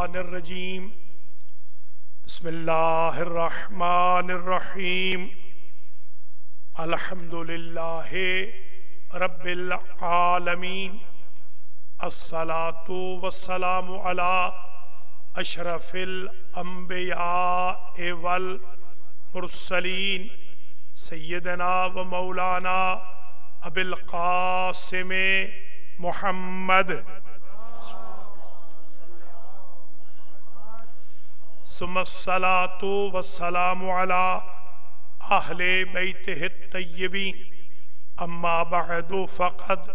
الشیطان الرجیم بسم اللہ الرحمن الرحیم الحمدللہ رب العالمین الصلاة والسلام علی اشرف الانبیاء والمرسلین سیدنا و مولانا ابی القاسم محمد ثم الصلاة والسلام على أهل بيته الطيبين أما بعد فقد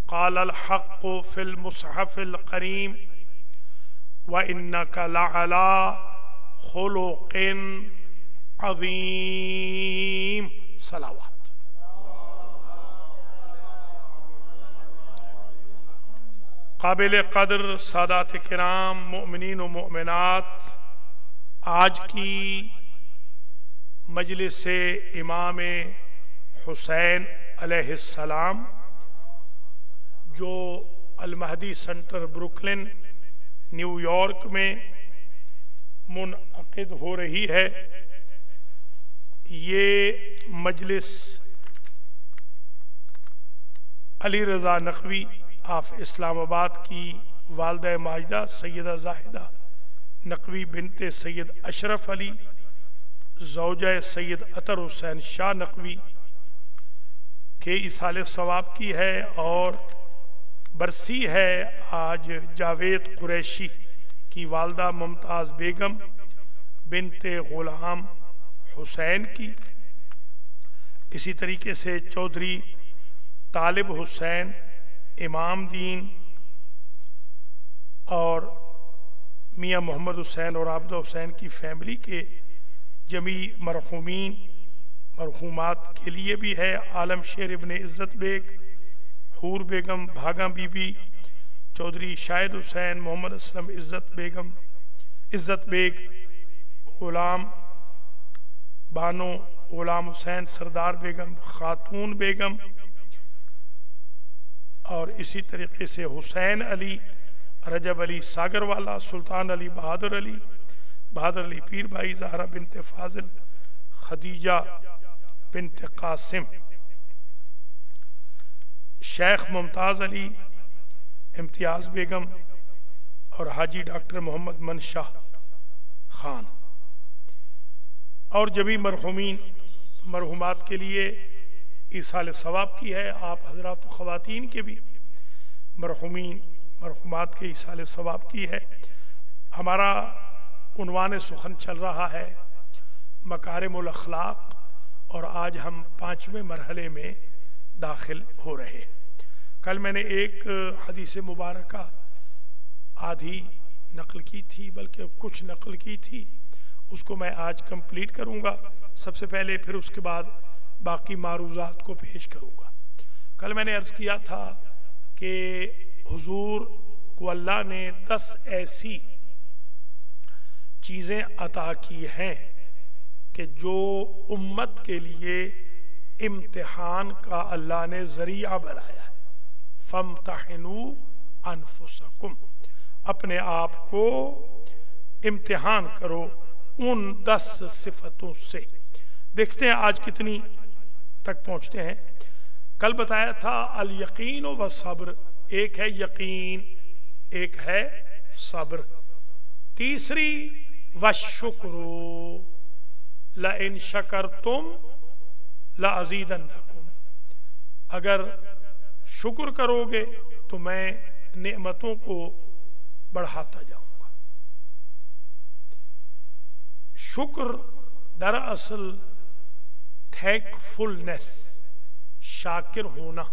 قال الحق في المصحف الكريم وإنك لعلى خلق عظيم صلوات قابل قدر سادات کرام مؤمنین و مؤمنات، آج کی مجلس امام حسین علیہ السلام جو المہدی سنٹر بروکلن نیو یارک میں منعقد ہو رہی ہے، یہ مجلس علی رضا نقوی آف اسلام آباد کی والدہ ماجدہ سیدہ زاہدہ نقوی بنت سید اشرف علی زوجہ سید عطر حسین شاہ نقوی کے اصال ثواب کی ہے، اور برسی ہے آج جاوید قریشی کی والدہ ممتاز بیگم بنت غلام حسین کی، اسی طریقے سے چودھری طالب حسین امام دین اور میاں محمد حسین اور عابدہ حسین کی فیملی کے جمیع مرحومین مرحومات کے لیے بھی ہے۔ عالم شیر ابن عزت بیگ، حور بیگم بھاگا بی بی، چودھری شاہد حسین، محمد اسلم عزت بیگ، غلام بانو غلام حسین، سردار بیگم، خاتون بیگم، اور اسی طریقے سے حسین علی، رجب علی ساگر والا، سلطان علی بہادر علی پیر بھائی، زہرہ بنت فاضل، خدیجہ بنت قاسم، شیخ ممتاز علی، امتیاز بیگم، اور حاجی ڈاکٹر محمد منشا خان، اور جمیع مرحومین مرحومات کے لیے ایصال ثواب کی ہے۔ آپ حضرات و خواتین کے بھی مرحومین مرحومات کے ایصال ثواب کی ہے۔ ہمارا عنوان سخن چل رہا ہے مکارم الاخلاق، اور آج ہم 5ویں مرحلے میں داخل ہو رہے ہیں۔ کل میں نے ایک حدیث مبارکہ آدھی نقل کی تھی، بلکہ کچھ نقل کی تھی، اس کو میں آج کمپلیٹ کروں گا سب سے پہلے، پھر اس کے بعد باقی معروضات کو پیش کروں گا۔ کل میں نے عرض کیا تھا کہ حضور کو اللہ نے 10 ایسی چیزیں عطا کی ہیں کہ جو امت کے لیے امتحان کا اللہ نے ذریعہ بنایا ہے۔ فَامْتَحِنُوا أَنفُسَكُمْ، اپنے آپ کو امتحان کرو ان 10 صفتوں سے۔ دیکھتے ہیں آج کتنی تک پہنچتے ہیں۔ کل بتایا تھا الیقین و صبر، ایک ہے یقین، ایک ہے صبر۔ تیسری والشکر، لئن شکرتم لأزیدنکم، اگر شکر کرو گے تو میں نعمتوں کو بڑھاتا جاؤں گا۔ شکر دراصل تھینک فلنس، شاکر ہونا،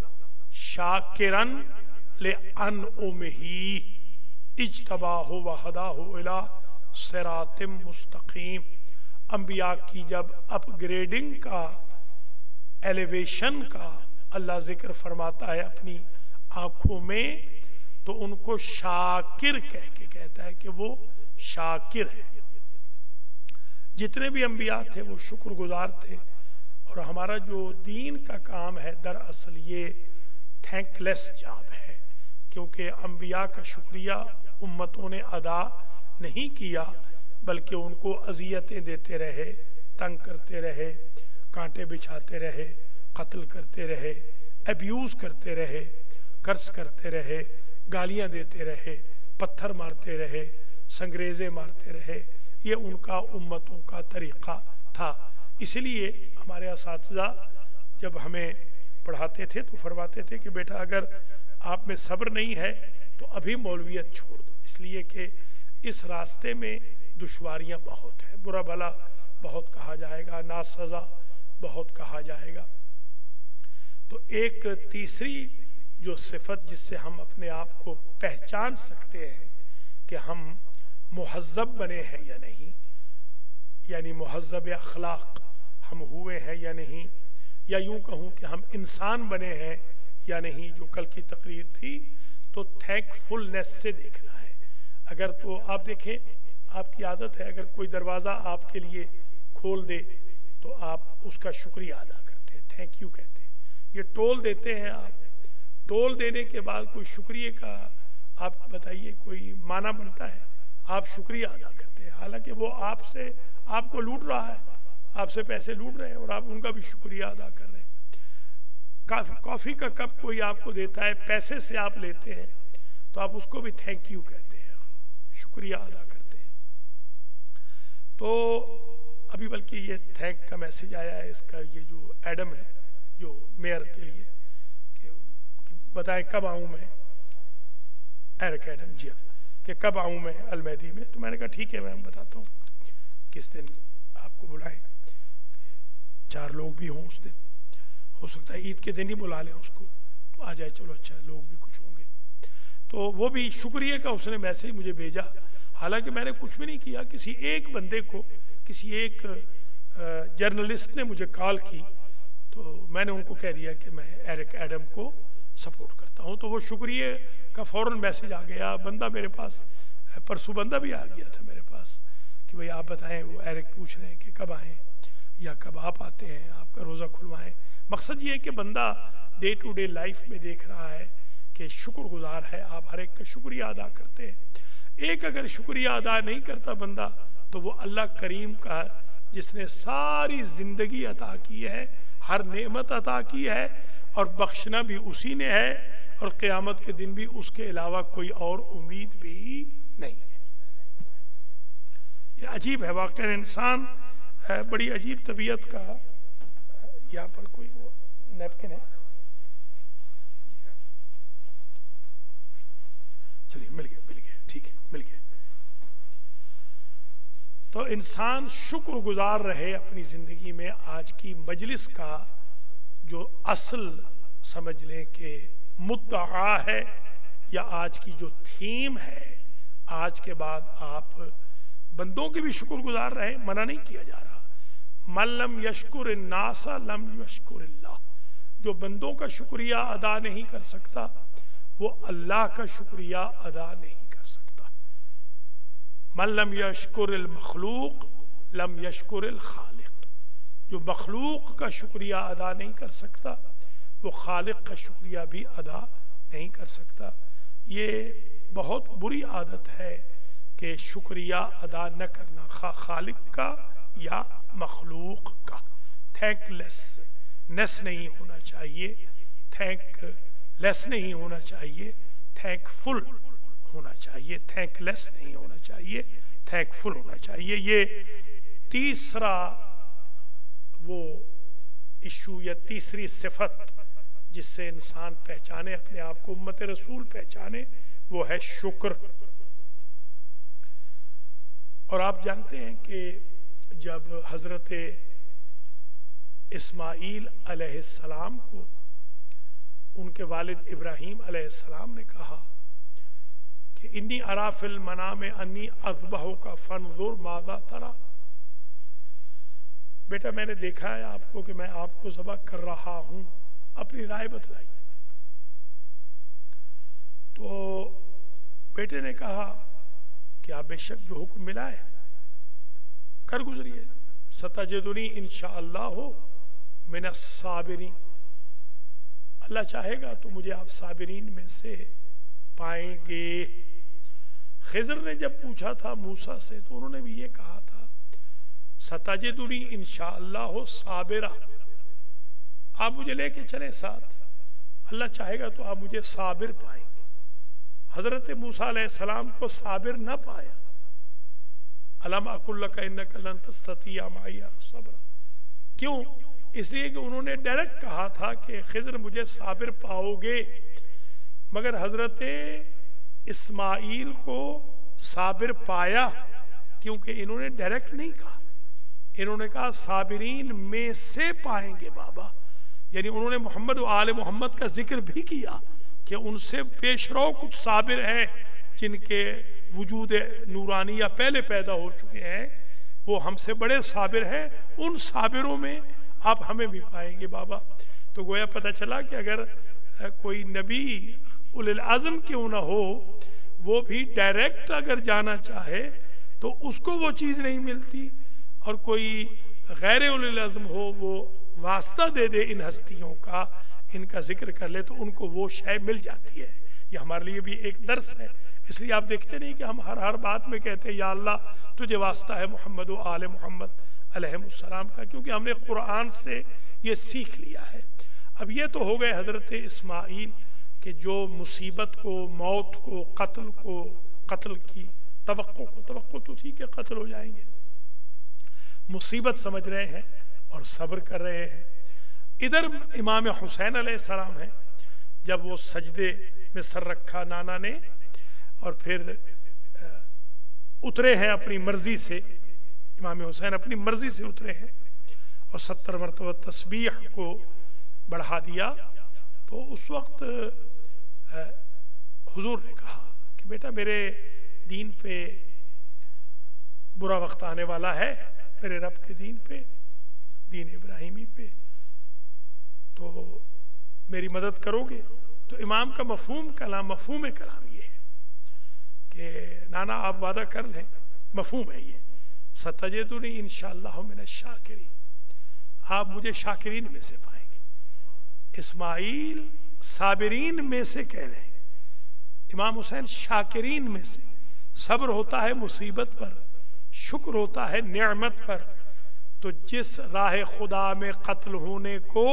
شاکرن لِأَنْعُمِهِ اجتباہ وہداہ الی صراط مستقیم۔ انبیاء کی جب اپ گریڈنگ کا، ایلیویشن کا اللہ ذکر فرماتا ہے اپنی آنکھوں میں، تو ان کو شاکر کہہ کے کہتا ہے کہ وہ شاکر ہے۔ جتنے بھی انبیاء تھے وہ شکر گزار تھے، اور ہمارا جو دین کا کام ہے دراصل یہ تھینک لیس جاب ہے، کیونکہ انبیاء کا شکریہ امتوں نے ادا نہیں کیا بلکہ ان کو اذیتیں دیتے رہے، تنگ کرتے رہے، کانٹے بچھاتے رہے، قتل کرتے رہے، ابیوز کرتے رہے، قرض کرتے رہے، گالیاں دیتے رہے، پتھر مارتے رہے، سنگریزے مارتے رہے. یہ ان کا امتوں کا طریقہ تھا. اس لیے ہمارے اساتذہ جب ہمیں پڑھاتے تھے تو فرماتے تھے کہ بیٹا اگر آپ میں صبر نہیں ہے تو ابھی مولویت چھوڑ دو، اس لیے کہ اس راستے میں دشواریاں بہت ہیں، برا بھلا بہت کہا جائے گا، ناسزا بہت کہا جائے گا. تو ایک تیسری جو صفت جس سے ہم اپنے آپ کو پہچان سکتے ہیں کہ ہم مہذب بنے ہیں یا نہیں، یعنی مہذب اخلاق ہم ہوئے ہیں یا نہیں، یا یوں کہوں کہ ہم انسان بنے ہیں یا نہیں، جو کل کی تقریر تھی تو تھینک فلنس سے دیکھنا ہے. اگر تو آپ دیکھیں، آپ کی عادت ہے اگر کوئی دروازہ آپ کے لیے کھول دے تو آپ اس کا شکریہ ادا کرتے ہیں، تھینک یو کہتے ہیں. یہ ٹول دیتے ہیں آپ، ٹول دینے کے بعد کوئی شکریہ کا آپ بتائیے کوئی معنی بنتا ہے؟ آپ شکریہ ادا کرتے ہیں، حالانکہ وہ آپ کو لوٹ رہا ہے، آپ سے پیسے لوٹ رہے ہیں اور آپ ان کا بھی شکریہ ادا کر رہے ہیں. کافی کا کپ کوئی آپ کو دیتا ہے، پیسے سے آپ لیتے ہیں تو آپ اس کو بھی تھینک یو کہتے ہیں، شکریہ ادا کرتے ہیں. تو ابھی بلکہ یہ تھینک کا میسیج آیا ہے، اس کا یہ جو ایڈم ہے جو میئر کے لیے کہ بتائیں کب آؤں میں، ایرک ایڈم، جی ہاں، کہ کب آؤں میں المیدی میں. تو میں نے کہا ٹھیک ہے میں بتاتا ہوں کس دن آپ کو بلائے، 4 لوگ بھی ہوں اس دن، ہو سکتا ہے عید کے دن ہی بلا لیں اس کو تو آ جائے. چلو اچھا، لوگ بھی کچھ ہوں گے. تو وہ بھی شکریہ کا اس نے میسیج مجھے بھیجا، حالانکہ میں نے کچھ بھی نہیں کیا. کسی ایک بندے کو، کسی ایک جرنلسٹ نے مجھے کال کی تو میں نے ان کو کہہ دیا کہ میں ایرک ایڈم کو سپورٹ کرتا ہوں. تو وہ شکریہ کا فوراً میسیج آ گیا. بندہ میرے پاس پرسوں بندہ بھی آ گیا تھا میرے پاس کہ بھئی آپ بتائیں، وہ ایرک پوچھ رہے ہیں کہ کب آئیں یا کب آپ آتے ہیں، آپ کا روزہ کھلوائیں. مقصد یہ ہے کہ بندہ ڈے ٹو ڈے لائف میں دیکھ رہا ہے کہ شکر گزار ہے، آپ ہر ایک کا شکریہ ادا کرتے ہیں. ایک اگر شکریہ ادا نہیں کرتا بندہ تو وہ اللہ کریم کا، جس نے ساری زندگی عطا کی ہے، ہر نعمت عطا کی ہے، اور بخشنا بھی اسی نے ہے، اور قیامت کے دن بھی اس کے علاوہ کوئی اور امید بھی نہیں ہے. یہ عجیب ہے واقعا. انسان بڑی عجیب طبیعت کا. یہاں پر کوئی وہ نیپکن ہے، چلیے مل گیا ٹھیک ہے، مل گیا. تو انسان شکر گزار رہے اپنی زندگی میں. آج کی مجلس کا جو اصل سمجھ لیں کہ مدعا ہے، یا آج کی جو تھیم ہے، آج کے بعد آپ بندوں کی بھی شکر گزار رہے، منع نہیں کیا جا رہا. من لم یشکر الناس لم یشکر اللہ. جو بندوں کا شکریہ ادا نہیں کر سکتا وہ اللہ کا شکریہ ادا نہیں کر سکتا. من لم یشکر المخلوق لم یشکر الخالق. جو مخلوق کا شکریہ ادا نہیں کر سکتا وہ خالق کا شکریہ بھی ادا نہیں کر سکتا. یہ بہت بری عادت ہے کہ شکریہ ادا نہ کرنا، خالق کا یا مخلوق کا. تھینک لیس نہیں ہونا چاہیے، تھینک لیس نہیں ہونا چاہیے، تھینک فل ہونا چاہیے. تھینک لیس نہیں ہونا چاہیے، تھینک فل ہونا چاہیے. یہ تیسرا وہ ایشو یا تیسری صفت جس سے انسان پہچانے اپنے آپ کو، امت رسول پہچانے، وہ ہے شکر. اور آپ جانتے ہیں کہ جب حضرت اسماعیل علیہ السلام کو ان کے والد ابراہیم علیہ السلام نے کہا کہ انی ارا فی المنام انی اذبحک فانظر ماذا تری، بیٹا میں نے دیکھا ہے آپ کو کہ میں آپ کو ذبح کر رہا ہوں، اپنی رائے بتلائیے. تو بیٹے نے کہا کہ آپ بے شک جو حکم ملا ہے کر گزریے، ستجدنی انشاءاللہ من الصابرین، اللہ چاہے گا تو مجھے آپ صابرین میں سے پائیں گے. خضر نے جب پوچھا تھا موسیٰ سے تو انہوں نے بھی یہ کہا تھا ستجدنی انشاءاللہ صابرہ، آپ مجھے لے کے چلیں ساتھ، اللہ چاہے گا تو آپ مجھے صابر پائیں گے۔ حضرت موسیٰ علیہ السلام کو صابر نہ پایا، الم اقل لک انک لن تستطیع معی صبرا، کیوں؟ اس لیے کہ انہوں نے ڈائریکٹ کہا تھا کہ خضر مجھے صابر پاؤ گے، مگر حضرت اسماعیل کو صابر پایا، کیونکہ انہوں نے ڈائریکٹ نہیں کہا، انہوں نے کہا صابرین میں سے پائیں گے بابا، یعنی انہوں نے محمد و آل محمد کا ذکر بھی کیا کہ ان سے پیش رو کچھ صابر ہیں جن کے وجود نورانیہ پہلے پیدا ہو چکے ہیں، وہ ہم سے بڑے صابر ہیں، ان صابروں میں آپ ہمیں بھی پائیں گے بابا۔ تو گویا پتہ چلا کہ اگر کوئی نبی اولی العزم کیوں نہ ہو، وہ بھی ڈائریکٹ اگر جانا چاہے تو اس کو وہ چیز نہیں ملتی، اور کوئی غیر اولی العزم ہو وہ واسطہ دے دے ان ہستیوں کا، ان کا ذکر کر لے تو ان کو وہ شے مل جاتی ہے۔ یہ ہمارے لیے بھی ایک درس ہے، اس لیے آپ دیکھتے نہیں کہ ہم ہر بات میں کہتے ہیں یا اللہ تجھے واسطہ ہے محمد و آل محمد علیہ السلام کا، کیونکہ ہم نے قرآن سے یہ سیکھ لیا ہے۔ اب یہ تو ہو گئے حضرت اسماعیل کہ جو مصیبت کو، موت کو، قتل کی توقع تو تھی کہ قتل ہو جائیں گے، مصیبت سمجھ رہے ہیں اور صبر کر رہے ہیں۔ ادھر امام حسین علیہ السلام ہیں، جب وہ سجدے میں سر رکھا نانا نے اور پھر اترے ہیں اپنی مرضی سے، امام حسین اپنی مرضی سے اترے ہیں اور 70 مرتبہ تسبیح کو بڑھا دیا، تو اس وقت حضور نے کہا کہ بیٹا میرے دین پہ برا وقت آنے والا ہے، میرے رب کے دین پہ، دین ابراہیمی پہ، تو میری مدد کرو گے؟ تو امام کا مفہوم کلام یہ ہے کہ نانا آپ وعدہ کر لیں، مفہوم ہے یہ، ستجدنی انشاءاللہ من الشاکرین، آپ مجھے شاکرین میں سے پائیں گے۔ اسماعیل صابرین میں سے کہہ رہے ہیں، امام حسین شاکرین میں سے۔ صبر ہوتا ہے مصیبت پر، شکر ہوتا ہے نعمت پر۔ تو جس راہ خدا میں قتل ہونے کو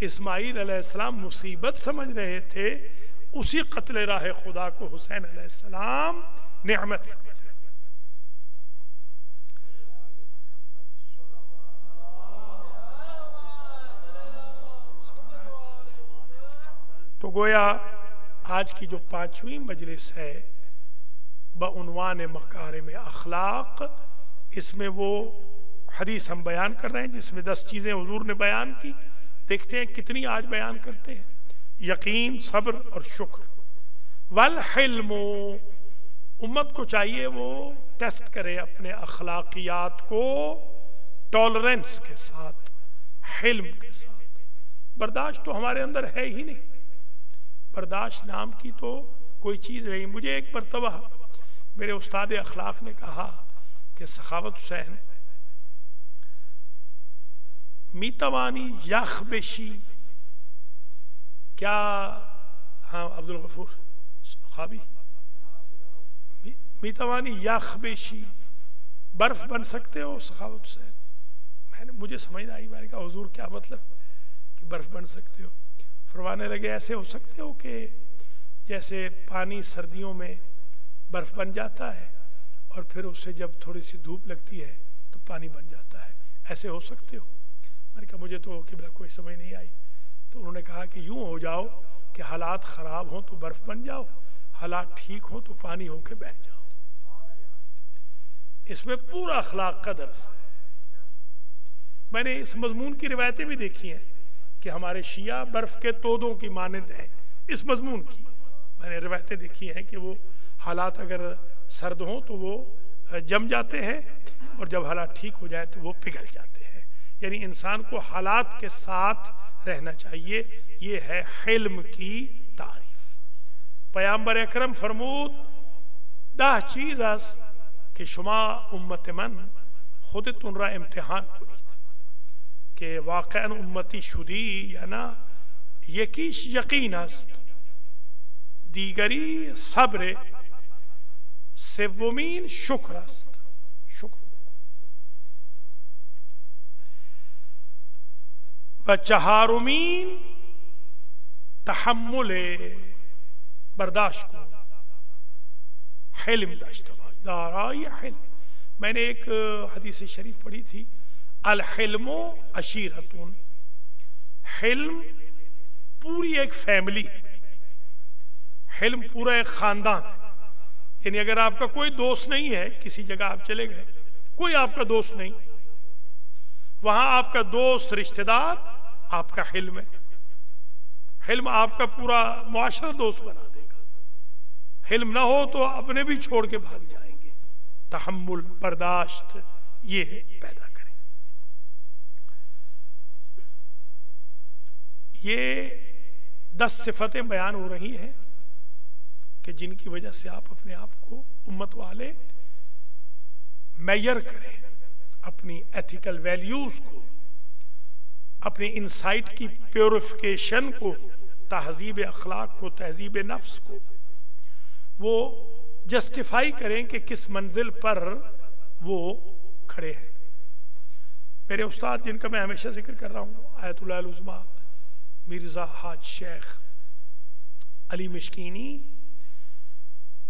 اسماعیل علیہ السلام مصیبت سمجھ رہے تھے، اسی قتل راہ خدا کو حسین علیہ السلام نعمت سمجھ رہے۔ تو گویا آج کی جو 5ویں مجلس ہے بعنوان مکارم اخلاق، اس میں وہ حدیث ہم بیان کر رہے ہیں جس میں 10 چیزیں حضور نے بیان کی، دیکھتے ہیں کتنی آج بیان کرتے ہیں۔ یقین، صبر اور شکر، والحلم، امت کو چاہیے وہ ٹیسٹ کرے اپنے اخلاقیات کو ٹالرنس کے ساتھ، حلم کے ساتھ۔ برداشت تو ہمارے اندر ہے ہی نہیں، برداشت نام کی تو کوئی چیز نہیں۔ مجھے ایک مرتبہ میرے استاد اخلاق نے کہا کہ سخاوت حسین میتوانی یخبشی، کیا، ہاں عبد الغفور خوابی، میتوانی یخبشی، برف بن سکتے ہو سخاوت حسین؟ مجھے سمجھ نہ آئی، میں نے کہا حضور کیا مطلب کہ برف بن سکتے ہو؟ فرمانے لگے ایسے ہو سکتے ہو کہ جیسے پانی سردیوں میں برف بن جاتا ہے اور پھر اس سے جب تھوڑی سی دھوپ لگتی ہے تو پانی بن جاتا ہے، ایسے ہو سکتے ہو؟ میں نے کہا مجھے تو قبلہ کوئی سمجھ نہیں آئی۔ تو انہوں نے کہا کہ یوں ہو جاؤ کہ حالات خراب ہوں تو برف بن جاؤ، حالات ٹھیک ہوں تو پانی ہو کے بہہ جاؤ۔ اس میں پورا اخلاق کا درس ہے۔ میں نے اس مضمون کی روایتیں بھی دیکھی ہیں کہ ہمارے شیعہ برف کے تودوں کی مانند ہیں، اس مضمون کی میں نے روایتیں دیکھی ہیں کہ وہ حالات اگر سرد ہوں تو وہ جم جاتے ہیں اور جب حالات ٹھیک ہو جائے تو وہ پگھل جاتے ہیں۔ یعنی انسان کو حالات کے ساتھ رہنا چاہیے، یہ ہے حلم کی تعریف۔ پیامبر اکرم فرمود 10 چیز است کہ شما امت من خودتون را امتحان کنید که واقعا امتی شدی یا نه. یکیش یقین است، دیگری صبر، سومین شکر است، شکر. و چہارمین تحمل، برداشت کو، حلم داشتہ باش، دارای حلم. میں نے ایک حدیث شریف پڑھی تھی، الحلم عشیرتون، حلم پوری ایک فیملی، حلم پورا ایک خاندان. یعنی اگر آپ کا کوئی دوست نہیں ہے، کسی جگہ آپ چلے گئے، کوئی آپ کا دوست نہیں، وہاں آپ کا دوست رشتہ دار آپ کا حلم ہے. حلم آپ کا پورا معاشرہ دوست بنا دے گا. حلم نہ ہو تو اپنے بھی چھوڑ کے بھاگ جائیں گے. تحمل، برداشت، یہ پیدا کریں. یہ 10 صفتیں بیان ہو رہی ہیں کہ جن کی وجہ سے آپ اپنے آپ کو امت والے میئر کریں، اپنی ایتھیکل ویلیوز کو، اپنی انسائٹ کی پیوریفیکیشن کو، تہذیب اخلاق کو، تہذیب نفس کو وہ جسٹیفائی کریں کہ کس منزل پر وہ کھڑے ہیں. میرے استاد جن کا میں ہمیشہ ذکر کر رہا ہوں، آیت اللہ العظمیٰ مرزا حاج شیخ علی مشکینی،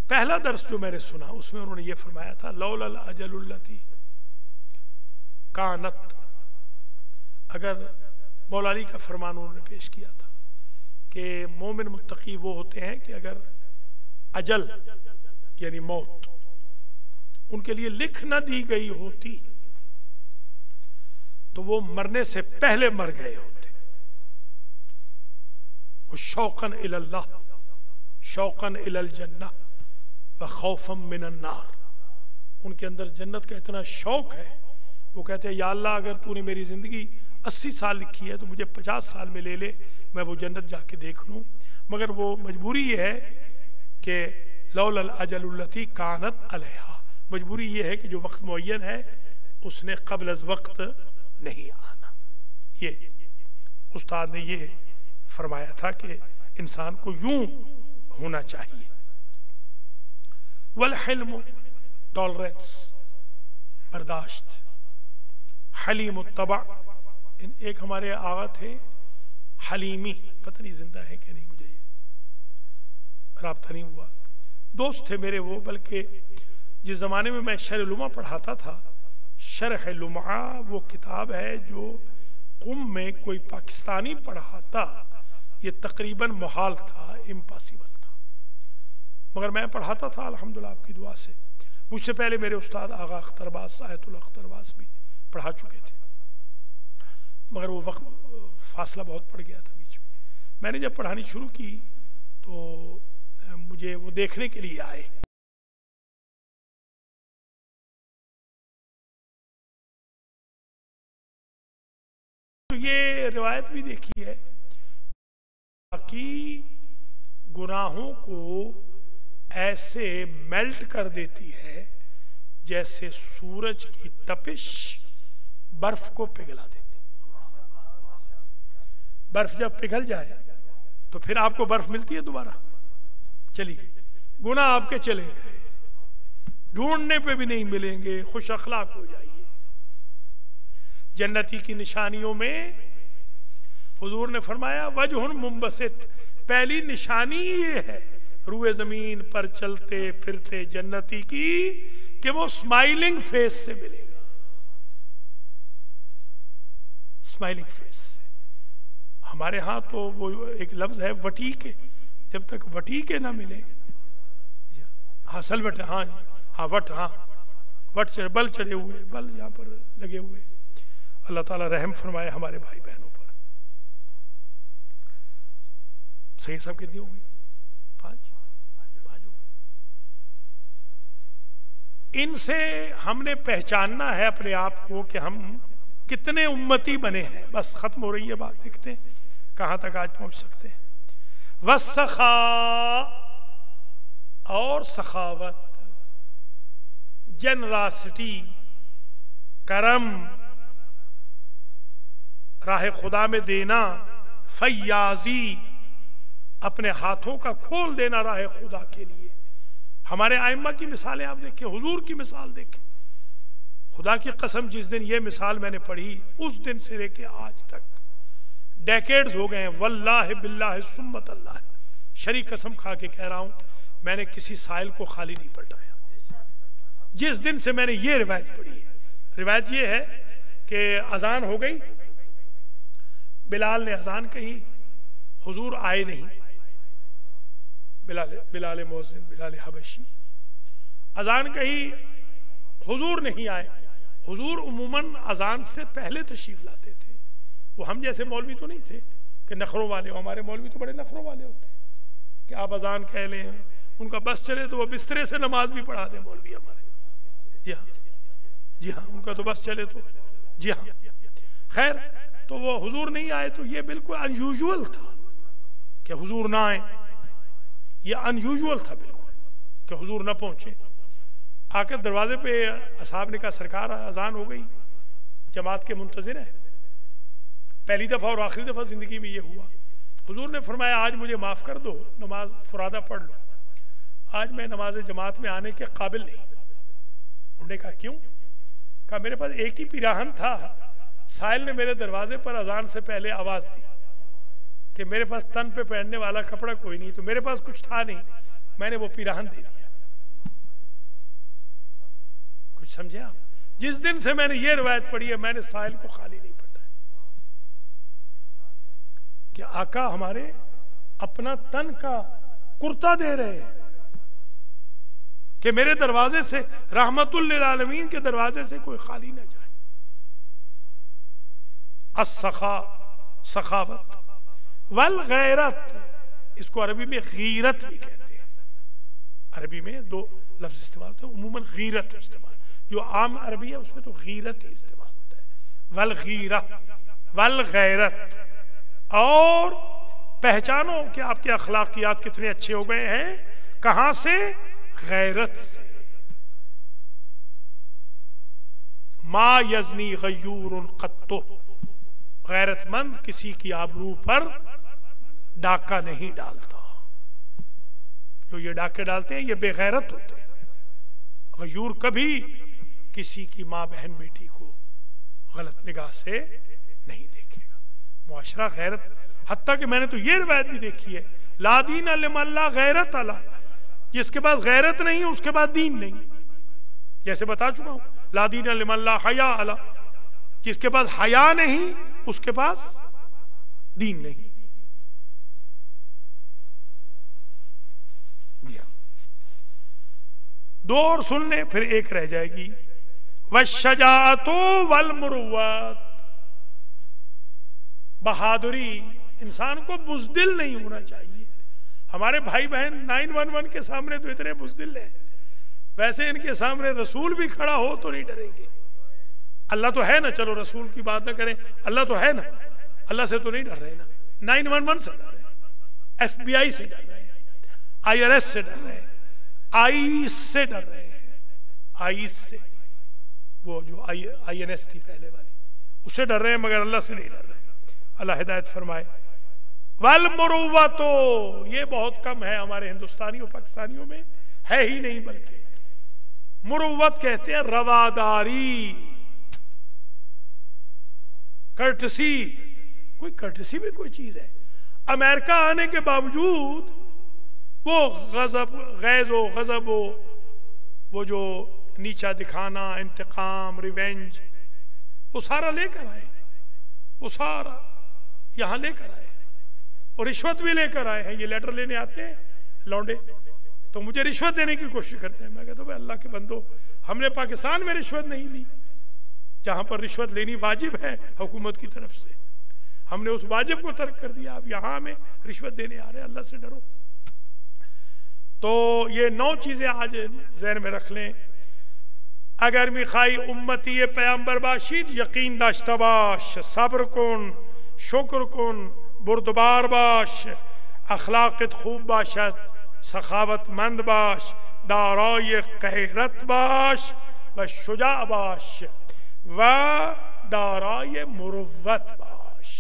پہلا درس جو میں نے سنا اس میں انہوں نے یہ فرمایا تھا، لولا الاجل التی کانت. اگر مولا علی کا فرمان انہوں نے پیش کیا تھا کہ مومن متقی وہ ہوتے ہیں کہ اگر اجل یعنی موت ان کے لیے لکھ نہ دی گئی ہوتی تو وہ مرنے سے پہلے مر گئے ہوتے. وہ شوقاً الی اللہ، شوقاً الی الجنہ وخوفاً من النار. ان کے اندر جنت کا اتنا شوق ہے، وہ کہتے ہیں یا اللہ اگر تو نے میری زندگی 80 سال لکھی ہے تو مجھے 50 سال میں لے لے، میں وہ جنت جا کے دیکھ لوں. مگر وہ مجبوری یہ ہے کہ لولا الاجل التی کانت علیہا، مجبوری یہ ہے کہ جو وقت معین ہے اس نے قبل از وقت نہیں آنا. یہ استاد نے یہ فرمایا تھا کہ انسان کو یوں ہونا چاہیے. والحلم ٹالرنس، برداشت. حلیم الطبع، ایک ہمارے آغا تھے حلیمی، پتہ نہیں زندہ ہے کہ نہیں، مجھے رابطہ نہیں ہوا، دوست تھے میرے وہ. بلکہ جس زمانے میں شرح لمعہ پڑھاتا تھا، شرح لمعہ وہ کتاب ہے جو قم میں کوئی پاکستانی پڑھاتا یہ تقریباً محال تھا، امپاسبل تھا. مگر میں پڑھاتا تھا الحمدللہ آپ کی دعا سے. مجھ سے پہلے میرے استاد آغا اخترباز، آیت اللہ اخترباز بھی پڑھا چکے تھے، مگر وہ وقت فاصلہ بہت پڑ گیا تھا بیچ میں. میں نے جب پڑھانی شروع کی تو مجھے وہ دیکھنے کے لیے آئے. یہ روایت بھی دیکھی ہے کہ گناہوں کو ایسے میلٹ کر دیتی ہے جیسے سورج کی تپش برف کو پگھلا دیتی. برف جب پگھل جائے تو پھر آپ کو برف ملتی ہے دوبارہ؟ چلی گئی. گناہ آپ کے چلے گئے، ڈھونڈنے پہ بھی نہیں ملیں گے، خوش اخلاق ہو جائیے. جنتی کی نشانیوں میں حضور نے فرمایا وجہ منبسط، پہلی نشانی یہ ہے روئے زمین پر چلتے پھرتے جنتی کی کہ وہ اسمائلنگ فیس سے ملے گا. اسمائلنگ فیس سے. ہمارے ہاں تو وہ ایک لفظ ہے وٹی کے، جب تک وٹی کے نہ ملے، ہاں سلوٹ، ہاں ہاں وٹ، ہاں وٹ چڑھے، بل چڑھے ہوئے، بل یہاں پر لگے ہوئے. اللہ تعالیٰ رحم فرمائے ہمارے بھائی بہنوں پر. صحیح سب کتنی ہو گئی؟ 5 ہو گئی. ان سے ہم نے پہچاننا ہے اپنے آپ کو کہ ہم کتنے امتی بنے ہیں. بس ختم ہو رہی ہے بات، دیکھتے ہیں کہاں تک آج پہنچ سکتے ہیں. والسخاء، اور سخاوت، جنراسٹی، کرم، راہ خدا میں دینا، فیاضی، اپنے ہاتھوں کا کھول دینا راہ خدا کے لیے. ہمارے ائمہ کی مثالیں آپ دیکھیں، حضور کی مثال دیکھیں، خدا کی قسم جس دن یہ مثال میں نے پڑھی اس دن سے لے کے آج تک ڈیکیڈز ہو گئے ہیں، واللہ باللہ سمت اللہ، شری قسم کھا کے کہہ رہا ہوں، میں نے کسی سائل کو خالی نہیں پلٹایا جس دن سے میں نے یہ روایت پڑھی ہے۔ روایت یہ ہے کہ اذان ہو گئی، بلال نے اذان کہی، حضور آئے نہیں، بلال مؤذن، بلال حبشی، اذان کہی، حضور نہیں آئے۔ حضور عموماً اذان سے پہلے تشریف لاتے تھے، وہ ہم جیسے مولوی تو نہیں تھے کہ نخروں والے، ہمارے مولوی تو بڑے نخروں والے ہوتے ہیں کہ آپ اذان کہہ لیں، ان کا بس چلے تو وہ بسترے سے نماز بھی پڑھا دیں مولوی ہمارے، جی ہاں جی ہاں، ان کا تو بس چلے تو جی ہاں۔ خیر، تو وہ حضور نہیں آئے تو یہ بالکل انیوژول تھا کہ حضور نہ آئے، یہ انیوژول تھا بالکل کہ حضور نہ پہنچے۔ آ کر دروازے پہ اصحاب نے کہا سرکار اذان ہو گئی، جماعت کے منتظر ہیں۔ پہلی دفعہ اور آخری دفعہ زندگی میں یہ ہوا۔ حضور نے فرمایا آج مجھے معاف کر دو، نماز فرادہ پڑھ لو، آج میں نماز جماعت میں آنے کے قابل نہیں۔ انہوں نے کہا کیوں؟ کہا میرے پاس ایک ہی پیراہن تھا، سائل نے میرے دروازے پر اذان سے پہلے آواز دی کہ میرے پاس تن پہ پہننے والا کپڑا کوئی نہیں، تو میرے پاس کچھ تھا نہیں، میں نے وہ پیراہن دے دیا۔ کچھ سمجھے آپ؟ جس دن سے میں نے یہ روایت پڑھی ہے میں نے سائل کو خالی نہیں پڑھا کہ آقا ہمارے اپنا تن کا کرتا دے رہے ہیں کہ میرے دروازے سے، رحمت للعالمین کے دروازے سے کوئی خالی نہ جائے۔ السخا، سخاوت، والغیرت، اس کو عربی میں غیرت بھی کہتے ہیں۔ عربی میں دو لفظ استعمال ہوتے ہیں، عموماً غیرت استعمال، جو عام عربی ہے اس میں تو غیرت ہی استعمال ہوتا ہے۔ والغیرہ، والغیرت، اور پہچانو کہ آپ کے اخلاقیات کتنے اچھے ہو گئے ہیں، کہاں سے؟ غیرت سے۔ ما یزنی غیور قط، غیرت مند کسی کی آبرو پر ڈاکہ نہیں ڈالتا۔ جو یہ ڈاکے ڈالتے ہیں یہ بے غیرت ہوتے ہیں۔ غیور کبھی کسی کی ماں بہن بیٹی کو غلط نگاہ سے نہیں دیکھے گا۔ معاشرہ غیرت، حتیٰ کہ میں نے تو یہ روایت بھی دیکھی ہے، لا دین لمن لا غیرت علی، جس کے پاس غیرت نہیں اس کے پاس دین نہیں۔ جیسے بتا چکا ہوں، لا دین لمن لا حیا علی، جس کے پاس حیا نہیں اس کے پاس دین نہیں۔ دو اور سن لیں پھر ایک رہ جائے گی۔ والشجاعت والمروت، بہادری، انسان کو بزدل نہیں ہونا چاہیے۔ ہمارے بھائی بہن 911 کے سامنے تو اتنے بزدل ہیں، ویسے ان کے سامنے رسول بھی کھڑا ہو تو نہیں ڈریں گے۔ اللہ تو ہے نا، چلو رسول کی بات نہ کریں، اللہ تو ہے نا، اللہ سے تو نہیں ڈر رہے نا، 911 سے ڈر رہے ہیں، FBI سے ڈر رہے ہیں، IRS سے ڈر رہے ہیں، آئیس سے ڈر رہے ہیں، آئیس سے، وہ جو INS تھی پہلے والی، اس سے ڈر رہے ہیں، مگر اللہ سے نہیں ڈر رہے۔ اللہ ہدایت فرمائے۔ والمروتو، یہ بہت کم ہے ہمارے ہندوستانیوں پاکستانیوں میں، ہے ہی نہیں، بلکہ مروت کہتے ہیں رواداری، کرٹسی۔ کوئی کرٹسی بھی کوئی چیز ہے؟ امریکہ آنے کے باوجود وہ غیظ و غضب و وہ جو نیچا دکھانا، انتقام، ریونج، وہ سارا لے کر آئے، وہ سارا یہاں لے کر آئے، اور رشوت بھی لے کر آئے ہیں۔ یہ لیٹر لینے آتے ہیں لونڈے تو مجھے رشوت دینے کی کوشش کرتے ہیں، میں کہتا ہوں بھائی اللہ کے بندو، ہم نے پاکستان میں رشوت نہیں لی، جہاں پر رشوت لینی واجب ہے حکومت کی طرف سے، ہم نے اس واجب کو ترک کر دیا، اب یہاں ہمیں رشوت دینے آ رہے ہیں، اللہ سے ڈرو۔ تو یہ 9 چیزیں آج ذہن میں رکھ لیں۔ اگر میخواهی امتی پیامبر باشید یقین داشته باش، صبر کن، شکر کن، بردبار باش، اخلاقت خوب باشد، سخاوت مند باش، دارای غیرت باش و شجاع باش و دارای مروت باش۔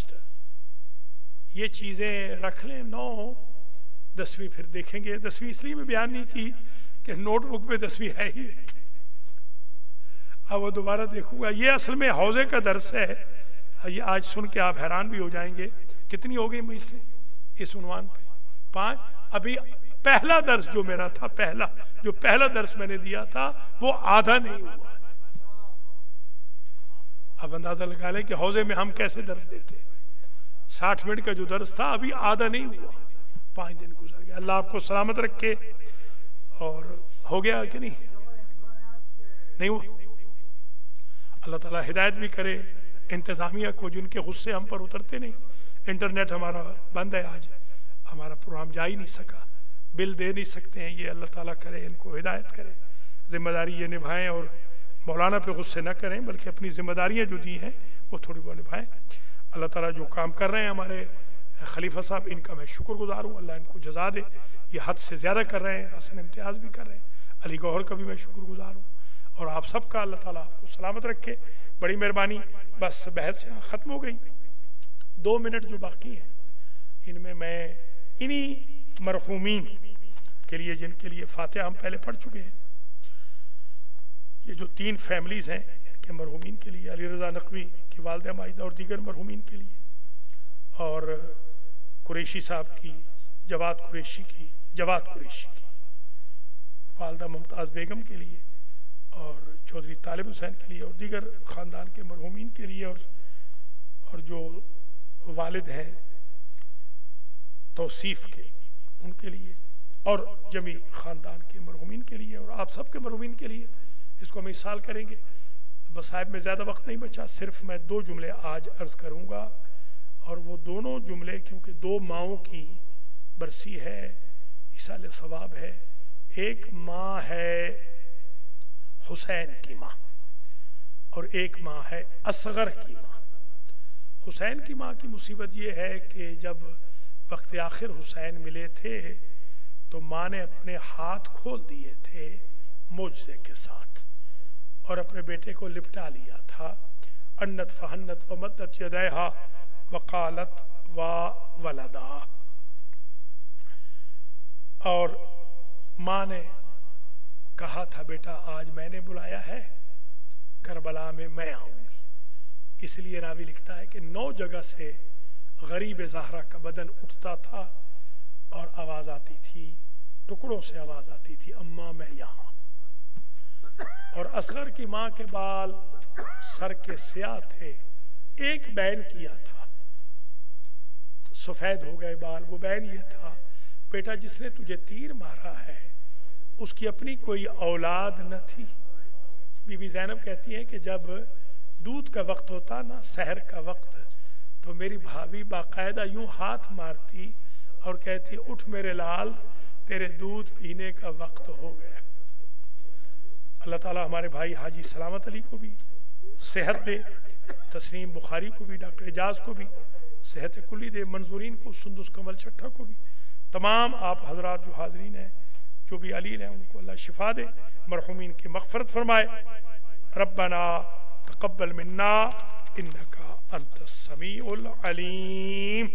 یہ چیزیں رکھ لیں 9۔ 10ویں پھر دیکھیں گے۔ 10ویں اس لیے میں بیان نہیں کی کہ نوٹ بک میں 10ویں ہے ہی نہیں. اب وہ دوبارہ دیکھوں گا. یہ اصل میں حوضے کا درس ہے. یہ آج سن کے آپ حیران بھی ہو جائیں گے. کتنی ہو گئی مجلسیں اس عنوان پہ؟ 5. ابھی پہلا درس جو میرا تھا، پہلا درس میں نے دیا تھا وہ آدھا نہیں ہوا. اب اندازہ لگا لیں کہ حوضے میں ہم کیسے درس دیتے. 60 منٹ کا جو درس تھا ابھی آدھا نہیں ہوا. 5 دن گزر گیا. اللہ آپ کو سلامت رکھے. اور ہو گیا کہ نہیں ہوا؟ اللہ تعالیٰ ہدایت بھی کرے انتظامیہ کو، جن کے غصے ہم پر اترتے نہیں. انٹرنیٹ ہمارا بند ہے، آج ہمارا پروگرام جا ہی نہیں سکا، بل دے نہیں سکتے ہیں. یہ اللہ تعالیٰ کرے ان کو ہدایت کرے، ذمہ داری یہ نبھائیں اور مولانا پہ غصے نہ کریں، بلکہ اپنی ذمہ داریاں جو دی ہیں وہ تھوڑی بہت نبھائیں. اللہ تعالیٰ جو کام کر رہے ہیں ہمارے خلیفہ صاحب، ان کا میں شکر گزار ہوں. اللہ ان کو جزا دے. یہ حد سے زیادہ کر رہے ہیں، حسن امتیاز بھی کر رہے ہیں. علی گوہر کا بھی میں شکر گزار ہوں. اور آپ سب کا اللہ تعالیٰ آپ کو سلامت رکھے. بڑی مہربانی. بس بحث یہاں ختم ہو گئی. 2 منٹ جو باقی ہیں ان میں انہی مرحومین کے لیے، جن کے لیے فاتحہ ہم پہلے پڑھ چکے ہیں، یہ جو 3 فیملیز ہیں ان کے مرحومین کے لیے، علی رضا نقوی کی والدہ ماجدہ اور دیگر مرحومین کے لیے، اور قریشی صاحب کی، جواد قریشی کی والدہ ممتاز بیگم کے لیے، اور چودھری طالب حسین کے لیے، اور دیگر خاندان کے مرحومین کے لیے، اور جو والد ہیں توصیف کے ان کے لیے، اور جمی خاندان کے مرحومین کے لیے، اور آپ سب کے مرحومین کے لیے. اس کو ہم احسال کریں گے. مصائب میں زیادہ وقت نہیں بچا، صرف میں 2 جملے آج عرض کروں گا. اور وہ دونوں جملے کیونکہ 2 ماؤں کی برسی ہے، ایصال ثواب ہے. ایک ماں ہے حسین کی ماں، اور ایک ماں ہے اصغر کی ماں. حسین کی ماں کی مصیبت یہ ہے کہ جب وقت آخر حسین ملے تھے تو ماں نے اپنے ہاتھ کھول دیے تھے معجزے کے ساتھ، اور اپنے بیٹے کو لپٹا لیا تھا. انت فہنت ومدت یدیہا وقالت ولدا. اور ماں نے کہا تھا بیٹا آج میں نے بلایا ہے، کربلا میں آؤں گی. اس لیے راوی لکھتا ہے کہ 9 جگہ سے غریب زہرا کا بدن اٹھتا تھا اور آواز آتی تھی، ٹکڑوں سے آواز آتی تھی، اماں میں یہاں. اور اصغر کی ماں کے بال سر کے سیاہ تھے، ایک بین کیا تھا، سفید ہو گئے بال. وہ بین یہ تھا، بیٹا جس نے تجھے تیر مارا ہے اس کی اپنی کوئی اولاد نہ تھی. بی بی زینب کہتی ہیں کہ جب دودھ کا وقت ہوتا نا، سحر کا وقت، تو میری بھابھی باقاعدہ یوں ہاتھ مارتی اور کہتی اٹھ میرے لال، تیرے دودھ پینے کا وقت ہو گیا. اللہ تعالیٰ ہمارے بھائی حاجی سلامت علی کو بھی صحت دے، تسنیم بخاری کو بھی، ڈاکٹر اعجاز کو بھی صحت کلی دے، منظورین کو، سندس کمل چٹھا کو بھی، تمام آپ حضرات جو حاضرین ہیں، جو بھی علیل ہیں، ان کو اللہ شفا دے، مرحومین کی مغفرت فرمائے. ربنا تقبل منا انکا انت السمیع العلیم.